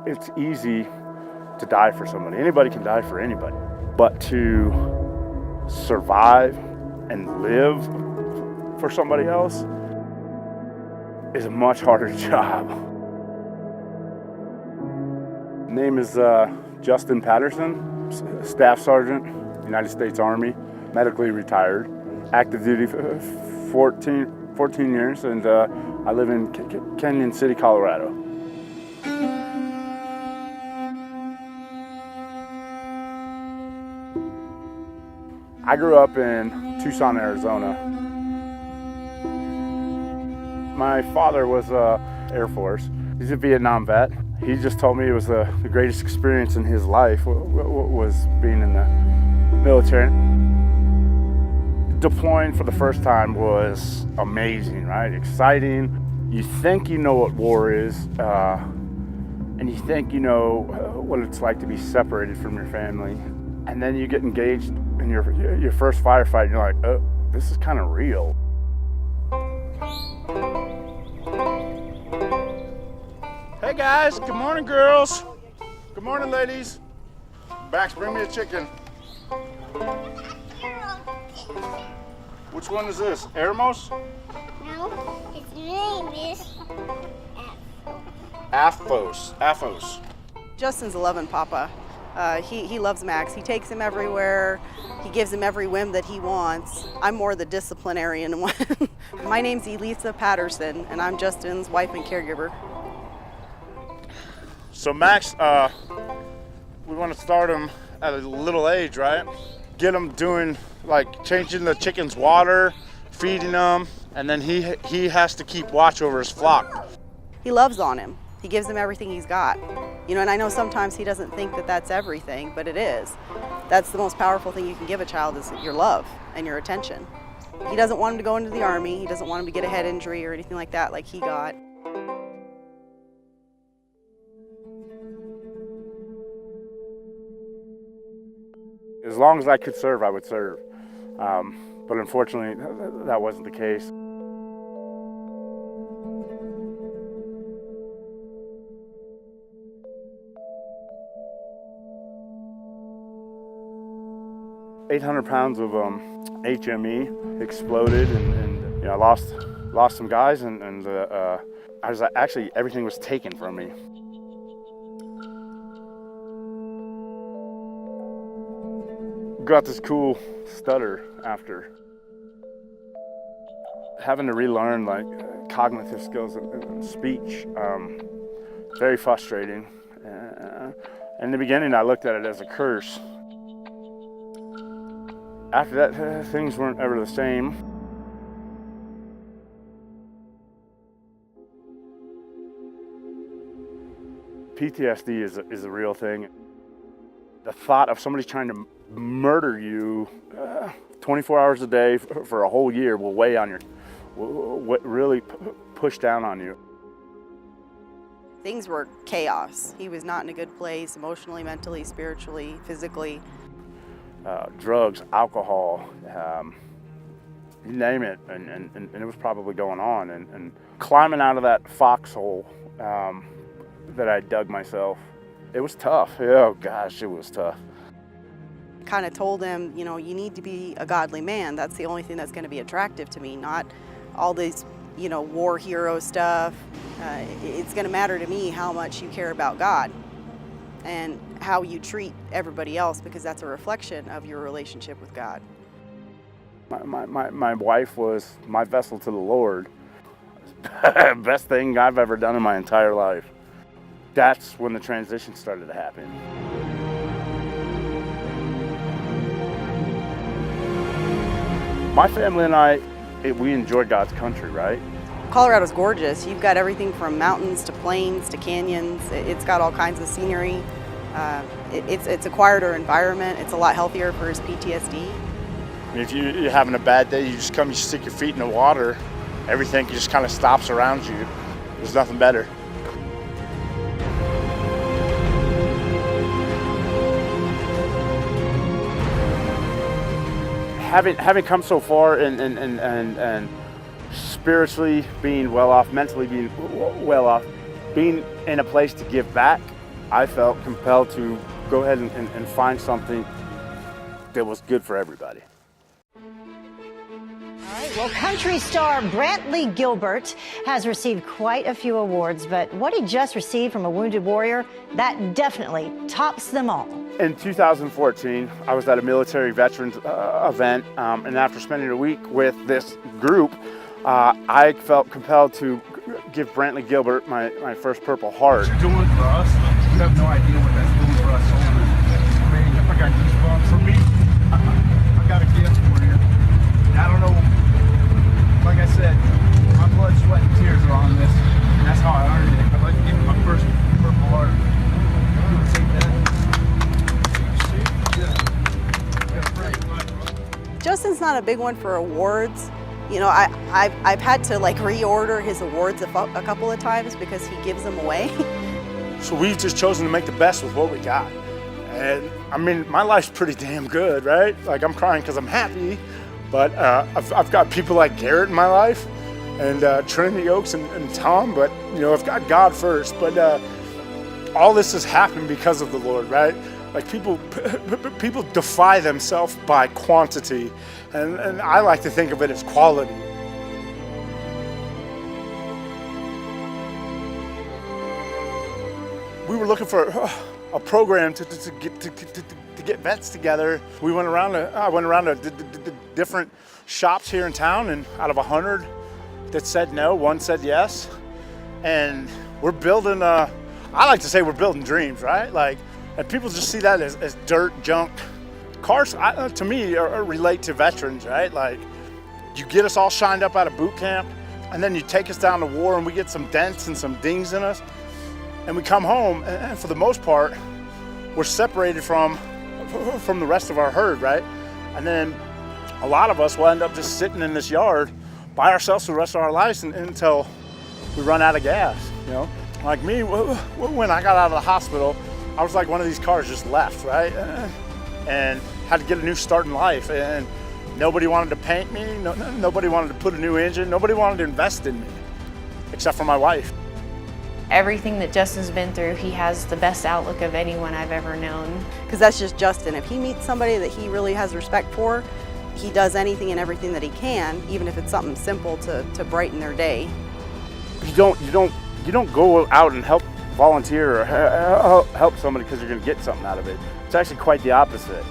It's easy to die for somebody. Anybody can die for anybody. But to survive and live for somebody else is a much harder job. Name is Justin Patterson, Staff Sergeant, United States Army, medically retired, active duty for 14 years, and I live in Canyon City, Colorado. I grew up in Tucson, Arizona. My father was Air Force. He's a Vietnam vet. He just told me it was the greatest experience in his life was being in the military. Deploying for the first time was amazing, right? Exciting. You think you know what war is, and you think you know what it's like to be separated from your family. And then you get engaged in your first firefight, and you're like, oh, this is kind of real. Hey guys, good morning girls. Good morning ladies. Max, bring me a chicken. Which one is this? Eremos? No, its name is Aphos. Justin's a loving papa. He loves Max. He takes him everywhere. He gives him every whim that he wants. I'm more the disciplinarian one. My name's Elisa Patterson, and I'm Justin's wife and caregiver. So Max, we want to start him at a little age, right? Get him doing, like, changing the chicken's water, feeding them, and then he has to keep watch over his flock. He loves on him. He gives him everything he's got. You know, and I know sometimes he doesn't think that that's everything, but it is. That's the most powerful thing you can give a child is your love and your attention. He doesn't want him to go into the Army. He doesn't want him to get a head injury or anything like that like he got. As long as I could serve, I would serve. But unfortunately, that wasn't the case. $800 pounds of HME exploded, and you know, I lost some guys, and I was actually, everything was taken from me. Got this cool stutter after having to relearn like cognitive skills and speech. Very frustrating. In the beginning, I looked at it as a curse. After that, things weren't ever the same. PTSD is a real thing. The thought of somebody trying to murder you 24 hours a day for a whole year will weigh on really push down on you. Things were chaos. He was not in a good place emotionally, mentally, spiritually, physically. Drugs, alcohol, you name it, and it was probably going on. And climbing out of that foxhole that I dug myself, it was tough. Oh gosh, it was tough. Kind of told him, you know, you need to be a godly man. That's the only thing that's going to be attractive to me, not all these, you know, war hero stuff. It's going to matter to me how much you care about God and how you treat everybody else, because that's a reflection of your relationship with God. My wife was my vessel to the Lord. Best thing I've ever done in my entire life. That's when the transition started to happen. My family and I, we enjoyed God's country, right? Colorado's gorgeous. You've got everything from mountains to plains to canyons. It's got all kinds of scenery. It's a quieter environment. It's a lot healthier for his PTSD. If you're having a bad day, you just come, you stick your feet in the water, everything just kind of stops around you. There's nothing better. Having come so far and spiritually being well off, mentally being well off, being in a place to give back I felt compelled to go ahead and find something that was good for everybody. All right, well, country star Brantley Gilbert has received quite a few awards, but what he just received from a wounded warrior, that definitely tops them all. In 2014, I was at a military veterans event, and after spending a week with this group, I felt compelled to give Brantley Gilbert my first Purple Heart. What you're doing for us, you have no idea what that's doing for us soldiers. Man, I got goosebumps. For me, I got a gift for you. I don't know, like I said, my blood, sweat, and tears are on this, and that's how I earned it. I'd like to give you my first Purple Heart. You want to take that? Justin's not a big one for awards. You know, I've had to like reorder his awards a couple of times because he gives them away. So we've just chosen to make the best with what we got. And I mean, my life's pretty damn good, right? Like, I'm crying because I'm happy, but I've got people like Garrett in my life, and Trinity Oaks and Tom, but you know, I've got God first. But all this has happened because of the Lord, right? Like, people defy themselves by quantity, and I like to think of it as quality. We were looking for a program to get vets together. We went around. I went around to different shops here in town, and out of 100 that said no, one said yes. And we're building. I like to say we're building dreams, right? Like, and people just see that as dirt, junk. Cars, to me, relate to veterans, right? Like, you get us all shined up out of boot camp, and then you take us down to war, and we get some dents and some dings in us. And we come home, and for the most part, we're separated from the rest of our herd, right? And then a lot of us will end up just sitting in this yard by ourselves for the rest of our lives until we run out of gas, you know? Like me, when I got out of the hospital, I was like one of these cars just left, right? And had to get a new start in life. And nobody wanted to paint me, nobody wanted to put a new engine, nobody wanted to invest in me, except for my wife. Everything that Justin's been through, he has the best outlook of anyone I've ever known. Because that's just Justin. If he meets somebody that he really has respect for, he does anything and everything that he can, even if it's something simple to brighten their day. You don't go out and help volunteer or help somebody because you're going to get something out of it. It's actually quite the opposite.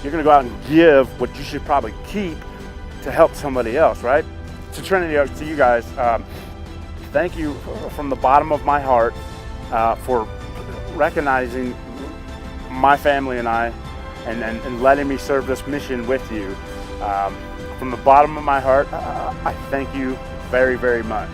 You're going to go out and give what you should probably keep to help somebody else, right? To Trinity, to you guys, thank you from the bottom of my heart for recognizing my family and I and letting me serve this mission with you. From the bottom of my heart, I thank you very, very much.